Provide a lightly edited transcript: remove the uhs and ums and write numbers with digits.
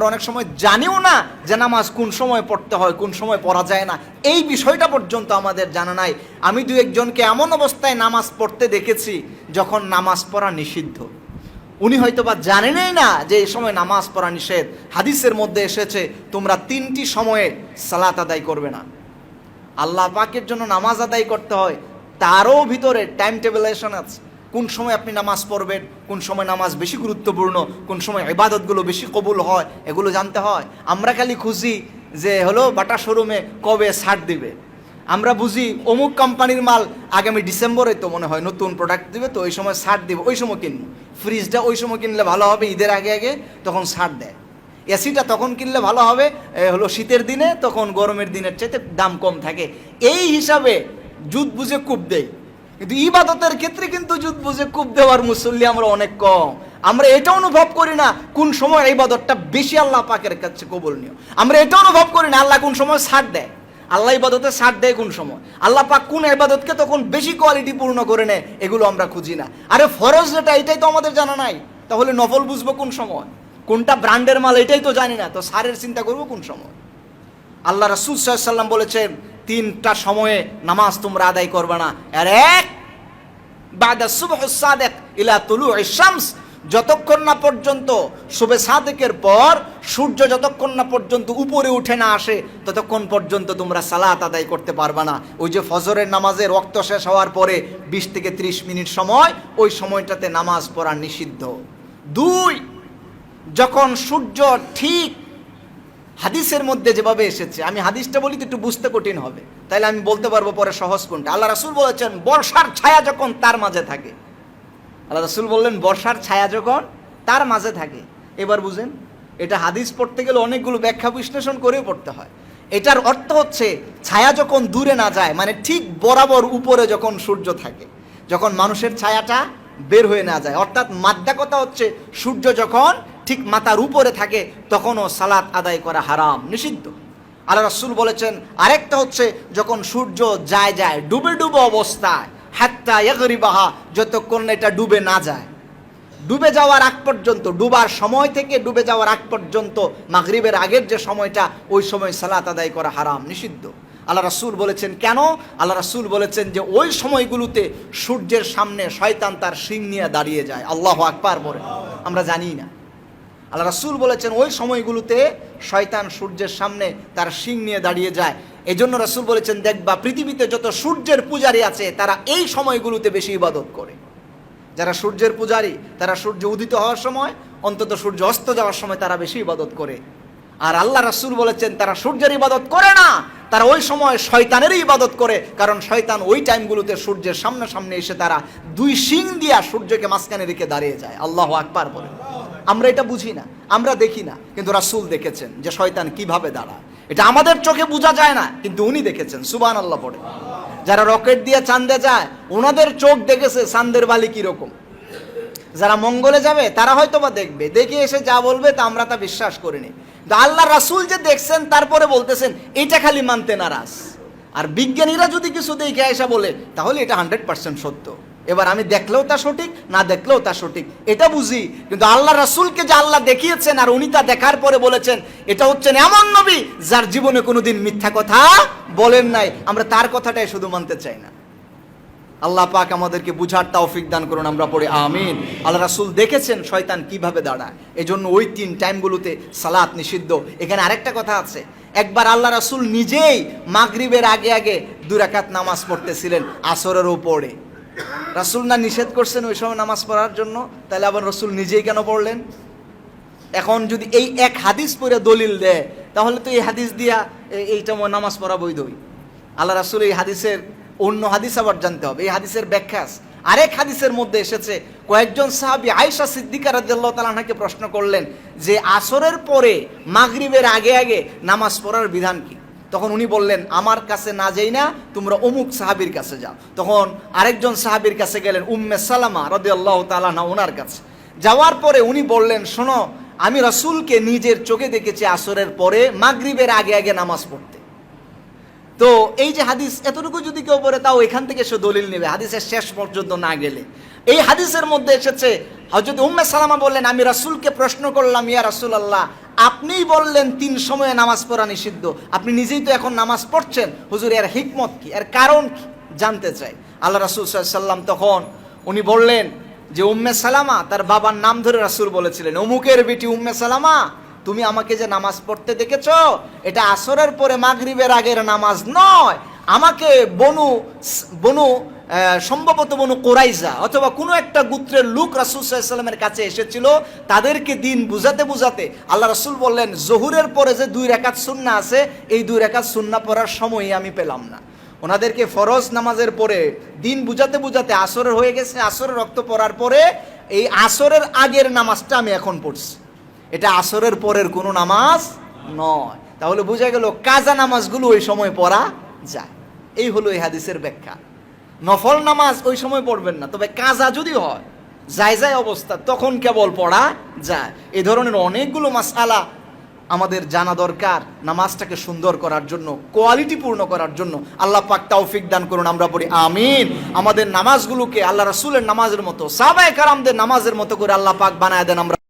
আমরা অনেক সময় জানিও না যে নামাজ কোন সময় পড়তে হয়, কোন সময় পড়া যায় না, এই বিষয়টা পর্যন্ত আমাদের জানা নাই। আমি দু একজনকে এমন অবস্থায় নামাজ পড়তে দেখেছি যখন নামাজ পড়া নিষিদ্ধ। উনি হয়তো বা জানেনই না যে এই সময় নামাজ পড়া নিষেধ। হাদিসের মধ্যে এসেছে তোমরা 3টি সময়ে সালাত আদায় করবে না। আল্লাহ পাকের জন্য নামাজ আদায় করতে হয়, তারও ভিতরে টাইম টেবিলেশন আছে। কোন সময় আপনি নামাজ পড়বেন, কোন সময় নামাজ বেশি গুরুত্বপূর্ণ, কোন সময় ইবাদতগুলো বেশি কবুল হয়, এগুলো জানতে হয়। আমরা খালি খুঁজি যে হলো বাটা শোরুমে কবে ছাড় দিবে। আমরা বুঝি অমুক কোম্পানির মাল আগামী ডিসেম্বরে তো মনে হয় নতুন প্রোডাক্ট দিবে, তো ওই সময় ছাড় দিবে, ওই সময় কিনবো। ফ্রিজটা ওই সময় কিনলে ভালো হবে, ঈদের আগে আগে, তখন ছাড় দেয়। এসিটা তখন কিনলে ভালো হবে হলো শীতের দিনে, তখন গরমের দিনের চাইতে দাম কম থাকে। এই হিসাবে জুত বুঝে কূপ দেয়। কিন্তু ইবাদতের ক্ষেত্রে কিন্তু জুত বুঝে কূপ দেওয়ার মুসল্লি আমরা অনেক কম। আমরা এটা অনুভব করি না কোন সময় ইবাদতটা বেশি আল্লাহ পাকের কাছে কবুলনীয়। আমরা এটা অনুভব করি না আল্লাহ কোন সময় ছাড় দেয়, আল্লাহ ইবাদতে ছাড় দেয় কোন সময়, আল্লাহ পাক কোন ইবাদতকে তখন বেশি কোয়ালিটি পূর্ণ করে নেয়, এগুলো আমরা খুঁজি না। আরে ফরজ যেটা এটাই তো আমাদের জানা নাই, তাহলে নফল বুঝবো কোন সময়, কোনটা ব্র্যান্ডের মাল এটাই তো জানি না, তো সারের চিন্তা করবো কোন সময়? আল্লাহ রাসূল সাল্লাল্লাহু আলাইহি ওয়াসাল্লাম বলেছেন 3টা সময়ে নামাজ তোমরা আদায় করবে না। আর এক, বাদা সুবহুস সাদিক ইলা তুলুইশ শামস, যতক্ষণ না পর্যন্ত শুবে সাদেকের পর সূর্য যতক্ষণ না পর্যন্ত উপরে উঠে না আসে ততক্ষণ পর্যন্ত তোমরা সালাত আদায় করতে পারবে না। ওই যে ফজরের নামাজের ওয়াক্ত শেষ হওয়ার পরে 20 থেকে 30 মিনিট সময়, ওই সময়টাতে নামাজ পড়া নিষিদ্ধ। 2, যখন সূর্য ঠিক হাদিসের মধ্যে যেভাবে এসেছে, আমি হাদিসটা বলি তো একটু বুঝতে কঠিন হবে, তাইলে আমি বলতে পারবো পরে সহজ কোনটা। আল্লাহ রাসূল বলেছেন বর্ষার ছায়া যখন তার মাঝে থাকে, আল্লাহ রাসূল বললেন বর্ষার ছায়া যখন তার মাঝে থাকে। এবার বুঝেন, এটা হাদিস পড়তে গেলে অনেকগুলো ব্যাখ্যা বিশ্লেষণ করেও পড়তে হয়। এটার অর্থ হচ্ছে ছায়া যখন দূরে না যায়, মানে ঠিক বরাবর উপরে যখন সূর্য থাকে, যখন মানুষের ছায়াটা বের হয়ে না যায়, অর্থাৎ মাদ্দা কথা হচ্ছে সূর্য যখন ঠিক মাথার উপরে থাকে তখনও সালাত আদায় করা হারাম, নিষিদ্ধ। আল্লাহ রাসূল বলেছেন আরেকটা হচ্ছে যখন সূর্য যায় ডুবে ডুবে অবস্থায়, হাত্তা ইয়াগরিবাহা, যতক্ষণ এটা ডুবে না যায়, ডুবে যাওয়ার আগ পর্যন্ত, ডুবার সময় থেকে ডুবে যাওয়ার আগ পর্যন্ত মাগরিবের আগের যে সময়টা, ওই সময় সালাত আদায় করা হারাম, নিষিদ্ধ। আল্লাহ রাসূল বলেছেন কেন? আল্লাহ রাসূল বলেছেন যে ওই সময়গুলোতে সূর্যের সামনে শয়তান তার শিং নিয়ে দাঁড়িয়ে যায়। আল্লাহু আকবার বলে আমরা জানি না। আল্লাহ রাসূল বলেছেন ওই সময়গুলোতে শয়তান সূর্যের সামনে তার শিং নিয়ে দাঁড়িয়ে যায়। এই জন্য রাসূল বলেছেন দেখবা পৃথিবীতে যত সূর্যের পূজারী আছে তারা এই সময়গুলোতে বেশি ইবাদত করে। যারা সূর্যের পূজারী তারা সূর্য উদিত হওয়ার সময়, অন্তত সূর্য অস্ত যাওয়ার সময় তারা বেশি ইবাদত করে। আর আল্লাহ রাসূল বলেছেন তারা সূর্যের ইবাদত করে না, তারা ওই সময় শয়তানেরই ইবাদত করে, কারণ শয়তান ওই টাইমগুলোতে সূর্যের সামনে এসে তারা 2 শিং দিয়া সূর্যকে মাঝখানে রেখে দাঁড়িয়ে যায়। আল্লাহু আকবার বলে। আমরা এটা বুঝি না, আমরা দেখি না, কিন্তু রাসূল দেখেছেন যে শয়তান কিভাবে দাঁড়ায়। এটা আমাদের চোখে বোঝা যায় না, কিন্তু উনি দেখেছেন। সুবহানাল্লাহ পড়ে। যারা রকেট দিয়ে চাঁদে যায় ওনাদের চোখ দেখেছে চাঁদের বালি কিরকম। যারা মঙ্গলে যাবে তারা হয়তো বা দেখবে, দেখে এসে যা বলবে তা আমরা তা বিশ্বাস করিনি। আল্লাহ রাসূল যে দেখছেন তারপরে বলতেছেন এইটা খালি মানতে নারাজ। আর বিজ্ঞানীরা যদি কিছু দেখে এসে বলে তাহলে এটা 100% সত্য। এবার আমি দেখলেও তা সঠিক, না দেখলেও তা সঠিক, এটা বুঝি। কিন্তু আল্লাহ রাসূলকে যে আল্লাহ দেখিয়েছেন আর উনি তা দেখার পরে বলেছেন, এটা হচ্ছেন এমন নবী যার জীবনে কোনোদিন মিথ্যা কথা বলেন নাই। আমরা তার কথাটাই শুধু মানতে চাই না। আল্লাহ পাক আমাদেরকে বুঝার তৌফিক দান করুন, আমরা পড়ি আমিন। আল্লাহ রাসূল দেখেছেন শয়তান কিভাবে দাঁড়ায়, এজন্য ওই 3 টাইমগুলোতে সালাত নিষিদ্ধ। এখানে আরেকটা কথা আছে, একবার আল্লাহ রাসূল নিজেই মাগরিবের আগে 2 রাকাত নামাজ পড়তেছিলেন আসরের উপরে। রাসূল না নিষেধ করছেন ওই সময় নামাজ পড়ার জন্য, তাহলে আবার রাসূল নিজেই কেন পড়লেন? এখন যদি এই এক হাদিস পড়ে দলিল দেয় তাহলে তো এই হাদিস দিয়া এইটা নামাজ পড়া বৈধই। আল্লাহ রাসূল এই হাদিসের অন্য হাদিস আবার জানতে হবে, এই হাদিসের ব্যাখ্যা। আরেক হাদিসের মধ্যে এসেছে কয়েকজন সাহাবী আয়েশা সিদ্দিকা রাদিয়াল্লাহু তাআলা আনহাকে প্রশ্ন করলেন যে আসরের পরে মাগরিবের আগে নামাজ পড়ার বিধান কি? তখন উনি বললেন আমার কাছে না যাই না, তোমরা অমুক সাহাবীর কাছে যাও। তখন আরেকজন সাহাবীর কাছে গেলেন, উম্মে সালামা রাদিয়াল্লাহু তাআলা আনহা, ওনার কাছে যাওয়ার পরে উনি বললেন শোনো, আমি রাসূলকে নিজের চোখে দেখেছি আসরের পরে মাগরিবের আগে নামাজ পড়তে। তো এই যে হাদিস এতটুকু যদি কেউ পড়ে, তাও এখান থেকে সে দলিল নেবে, হাদিসের শেষ পর্যন্ত না গেলে। এই হাদিসের মধ্যে এসেছে, হযরত উম্মে সালামা বললেন, আমি রাসূলকে প্রশ্ন করলাম, ইয়া রাসূলুল্লাহ, আপনিই বললেন 3 সময়ে নামাজ পড়া নিষিদ্ধ, আপনি নিজেই তো এখন নামাজ পড়ছেন, হুজুর এর হিকমত কি, এর কারণ কি জানতে চাই। আল্লাহ রাসূল সাল্লাল্লাহু আলাইহি ওয়াসাল্লাম তখন উনি বললেন যে, উম্মে সালামা, তার বাবার নাম ধরে রাসূল বলেছিলেন, অমুকের বেটি উম্মে সালামা, তুমি আমাকে যে নামাজ পড়তে দেখেছো, এটা আসরের পরে মাগরিবের আগের নামাজ নয়, আমাকে বনু সম্ভবত বনু কোরাইজা অথবা কোনো একটা গোত্রের লোক রাসূল সাল্লাল্লাহু আলাইহি ওয়াসাল্লামের কাছে এসেছিল, তাদেরকে দিন বুঝাতে বুঝাতে আল্লাহ রাসূল বললেন, জোহরের পরে যে 2 রাকাত সুন্নাহ আছে, এই 2 রাকাত সুন্নাহ পড়ার সময়ই আমি পেলাম না। ওনাদেরকে ফরজ নামাজের পরে দিন বুঝাতে বুঝাতে আসরের হয়ে গেছে, আসরের রক্ত পড়ার পরে এই আসরের আগের নামাজটা আমি এখন পড়ছি, এটা আসরের পরের কোনো নামাজ নয়। তাহলে বোঝা গেল কাজা নামাজগুলো ওই সময় পড়া যায়। এই হলো এই হাদিসের ব্যাখ্যা। নফল নামাজ ওই সময় পড়বেন না, তবে কাজা যদি হয় যায় অবস্থা, তখন কেবল পড়া যায়। এই ধরনের অনেকগুলো মাসআলা আমাদের জানা দরকার নামাজটাকে সুন্দর করার জন্য, কোয়ালিটিপূর্ণ করার জন্য। আল্লাহ পাক তৌফিক দান করুন, আমরা পড়ি আমিন। আমাদের নামাজগুলোকে আল্লাহ রাসূলের নামাজের মতো, সাহাবায়ে কেরামদের নামাজের মতো করে আল্লাহ পাক বানায় দেন। আমরা